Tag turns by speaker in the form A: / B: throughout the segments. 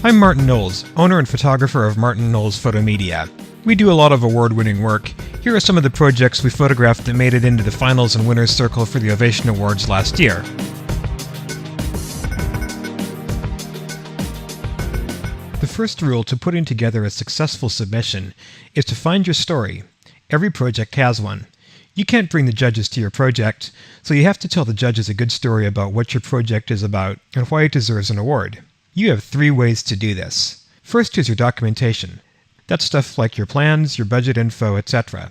A: I'm Martin Knowles, owner and photographer of Martin Knowles Photo Media. We do a lot of award-winning work. Here are some of the projects we photographed that made it into the finals and winners circle for the Ovation Awards last year. The first rule to putting together a successful submission is to find your story. Every project has one. You can't bring the judges to your project, so you have to tell the judges a good story about what your project is about and why it deserves an award. You have 3 ways to do this. First is your documentation. That's stuff like your plans, your budget info, etc.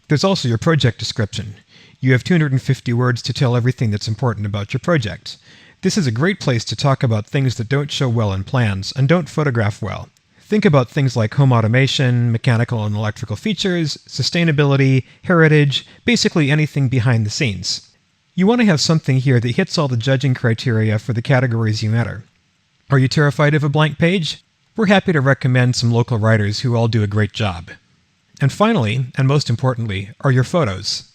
A: There's also your project description. You have 250 words to tell everything that's important about your project. This is a great place to talk about things that don't show well in plans and don't photograph well. Think about things like home automation, mechanical and electrical features, sustainability, heritage, basically anything behind the scenes. You want to have something here that hits all the judging criteria for the categories you enter. Are you terrified of a blank page? We're happy to recommend some local writers who all do a great job. And finally, and most importantly, are your photos.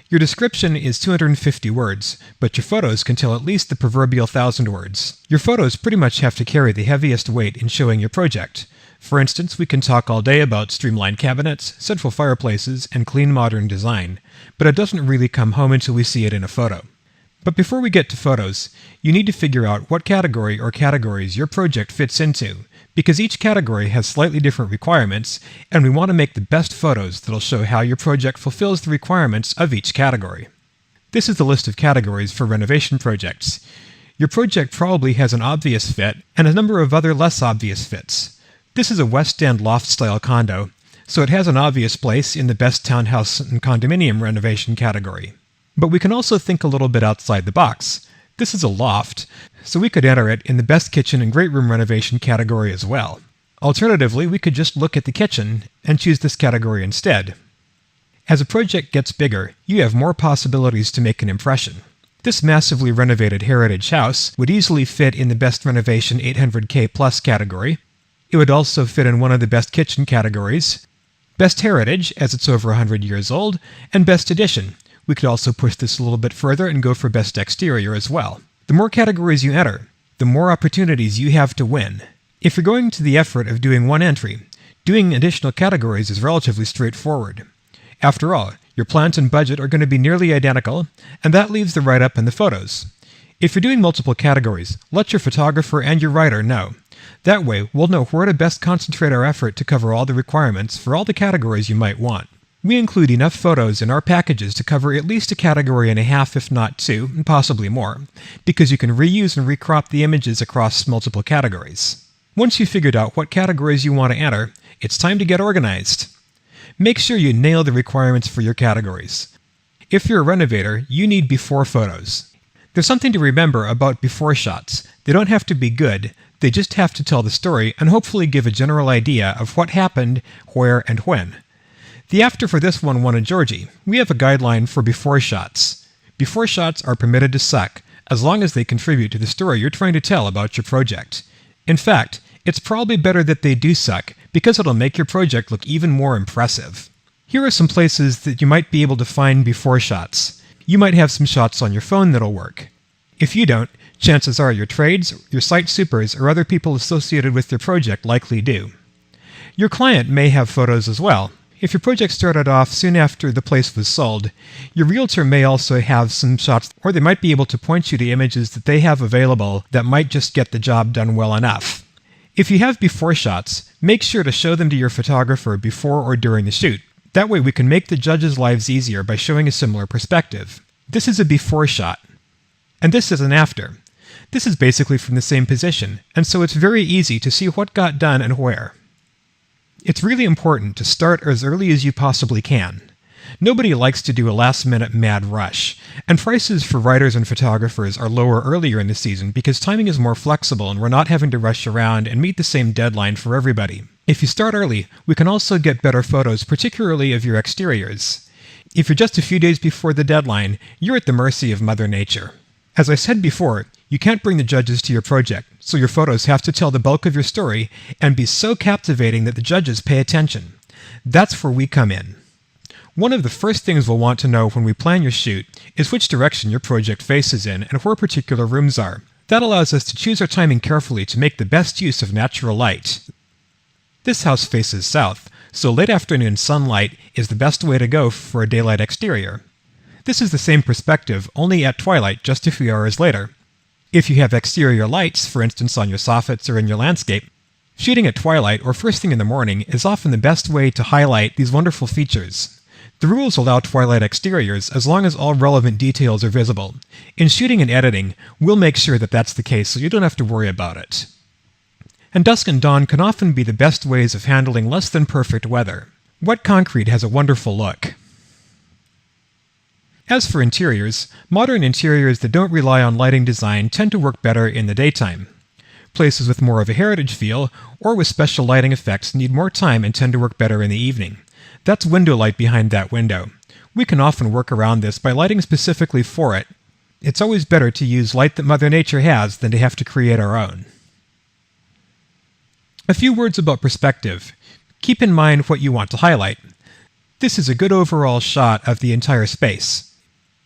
A: Your description is 250 words, but your photos can tell at least the proverbial 1,000 words. Your photos pretty much have to carry the heaviest weight in showing your project. For instance, we can talk all day about streamlined cabinets, central fireplaces, and clean modern design, but it doesn't really come home until we see it in a photo. But before we get to photos, you need to figure out what category or categories your project fits into, because each category has slightly different requirements, and we want to make the best photos that'll show how your project fulfills the requirements of each category. This is the list of categories for renovation projects. Your project probably has an obvious fit and a number of other less obvious fits. This is a West End loft-style condo, so it has an obvious place in the best townhouse and condominium renovation category. But we can also think a little bit outside the box. This is a loft, so we could enter it in the best kitchen and great room renovation category as well. Alternatively, we could just look at the kitchen and choose this category instead. As a project gets bigger, you have more possibilities to make an impression. This massively renovated heritage house would easily fit in the best renovation 800K plus category. It would also fit in one of the best kitchen categories, best heritage, as it's over 100 years old, and best addition. We could also push this a little bit further and go for best exterior as well. The more categories you enter, the more opportunities you have to win. If you're going to the effort of doing one entry, doing additional categories is relatively straightforward. After all, your plans and budget are going to be nearly identical, and that leaves the write-up and the photos. If you're doing multiple categories, let your photographer and your writer know. That way, we'll know where to best concentrate our effort to cover all the requirements for all the categories you might want. We include enough photos in our packages to cover at least a category and a half, if not 2, and possibly more, because you can reuse and recrop the images across multiple categories. Once you've figured out what categories you want to enter, it's time to get organized. Make sure you nail the requirements for your categories. If you're a renovator, you need before photos. There's something to remember about before shots. They don't have to be good, they just have to tell the story and hopefully give a general idea of what happened, where, and when. The after for this one won a Georgie. We have a guideline for before shots. Before shots are permitted to suck, as long as they contribute to the story you're trying to tell about your project. In fact, it's probably better that they do suck, because it'll make your project look even more impressive. Here are some places that you might be able to find before shots. You might have some shots on your phone that'll work. If you don't, chances are your trades, your site supers, or other people associated with your project likely do. Your client may have photos as well. If your project started off soon after the place was sold, your realtor may also have some shots, or they might be able to point you to images that they have available that might just get the job done well enough. If you have before shots, make sure to show them to your photographer before or during the shoot. That way we can make the judges' lives easier by showing a similar perspective. This is a before shot. And this is an after. This is basically from the same position, and so it's very easy to see what got done and where. It's really important to start as early as you possibly can. Nobody likes to do a last-minute mad rush, and prices for writers and photographers are lower earlier in the season because timing is more flexible and we're not having to rush around and meet the same deadline for everybody. If you start early, we can also get better photos, particularly of your exteriors. If you're just a few days before the deadline, you're at the mercy of Mother Nature. As I said before, you can't bring the judges to your project, so your photos have to tell the bulk of your story and be so captivating that the judges pay attention. That's where we come in. One of the first things we'll want to know when we plan your shoot is which direction your project faces in and where particular rooms are. That allows us to choose our timing carefully to make the best use of natural light. This house faces south, so late afternoon sunlight is the best way to go for a daylight exterior. This is the same perspective, only at twilight just a few hours later. If you have exterior lights, for instance on your soffits or in your landscape, shooting at twilight or first thing in the morning is often the best way to highlight these wonderful features. The rules allow twilight exteriors as long as all relevant details are visible. In shooting and editing, we'll make sure that that's the case so you don't have to worry about it. And dusk and dawn can often be the best ways of handling less than perfect weather. Wet concrete has a wonderful look. As for interiors, modern interiors that don't rely on lighting design tend to work better in the daytime. Places with more of a heritage feel or with special lighting effects need more time and tend to work better in the evening. That's window light behind that window. We can often work around this by lighting specifically for it. It's always better to use light that Mother Nature has than to have to create our own. A few words about perspective. Keep in mind what you want to highlight. This is a good overall shot of the entire space.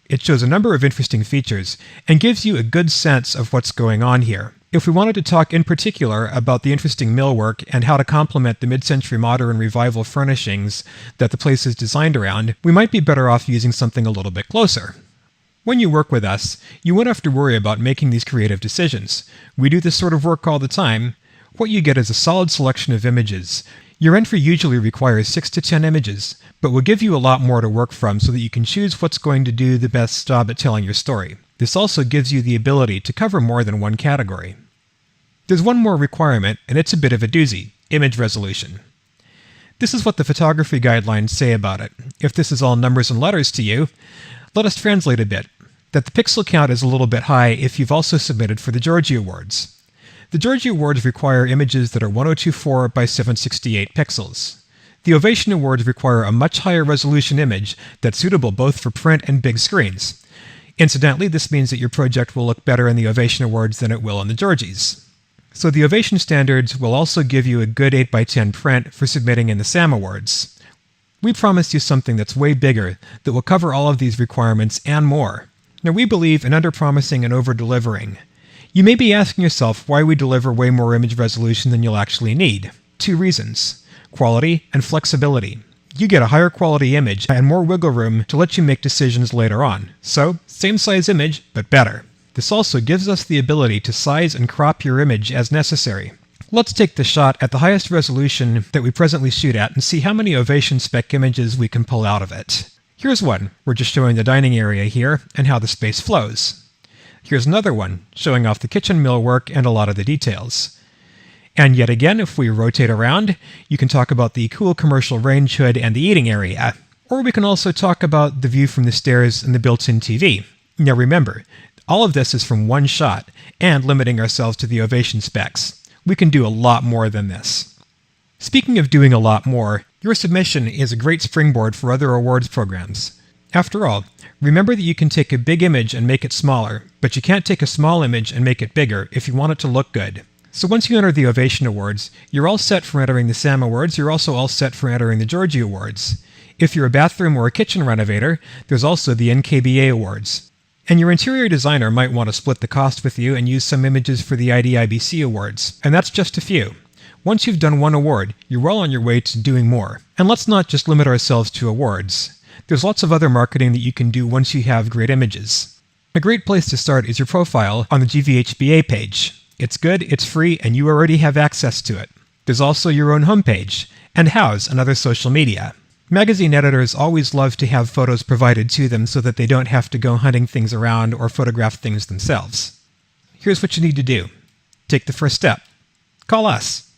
A: It shows a number of interesting features and gives you a good sense of what's going on here. If we wanted to talk in particular about the interesting millwork and how to complement the mid-century modern revival furnishings that the place is designed around, we might be better off using something a little bit closer. When you work with us, you won't have to worry about making these creative decisions. We do this sort of work all the time. What you get is a solid selection of images. Your entry usually requires 6 to 10 images, but will give you a lot more to work from so that you can choose what's going to do the best job at telling your story. This also gives you the ability to cover more than one category. There's one more requirement, and it's a bit of a doozy: image resolution. This is what the photography guidelines say about it. If this is all numbers and letters to you, let us translate a bit. That the pixel count is a little bit high if you've also submitted for the Georgie Awards. The Georgie Awards require images that are 1024 by 768 pixels. The Ovation Awards require a much higher resolution image that's suitable both for print and big screens. Incidentally, this means that your project will look better in the Ovation Awards than it will in the Georgies. So the Ovation standards will also give you a good 8x10 print for submitting in the SAM Awards. We promise you something that's way bigger that will cover all of these requirements and more. Now, we believe in under-promising and over-delivering. You may be asking yourself why we deliver way more image resolution than you'll actually need. 2 reasons: quality and flexibility. You get a higher quality image and more wiggle room to let you make decisions later on. So, same size image, but better. This also gives us the ability to size and crop your image as necessary. Let's take the shot at the highest resolution that we presently shoot at and see how many Ovation spec images we can pull out of it. Here's one. We're just showing the dining area here and how the space flows. Here's another one, showing off the kitchen millwork and a lot of the details. And yet again, if we rotate around, you can talk about the cool commercial range hood and the eating area. Or we can also talk about the view from the stairs and the built-in TV. Now remember, all of this is from one shot, and limiting ourselves to the Ovation specs. We can do a lot more than this. Speaking of doing a lot more, your submission is a great springboard for other awards programs. After all, remember that you can take a big image and make it smaller, but you can't take a small image and make it bigger if you want it to look good. So once you enter the Ovation Awards, you're all set for entering the SAM Awards, you're also all set for entering the Georgie Awards. If you're a bathroom or a kitchen renovator, there's also the NKBA Awards. And your interior designer might want to split the cost with you and use some images for the IDIBC Awards. And that's just a few. Once you've done one award, you're well on your way to doing more. And let's not just limit ourselves to awards. There's lots of other marketing that you can do once you have great images. A great place to start is your profile on the GVHBA page. It's good, it's free, and you already have access to it. There's also your own homepage, and House and other social media. Magazine editors always love to have photos provided to them so that they don't have to go hunting things around or photograph things themselves. Here's what you need to do. Take the first step. Call us.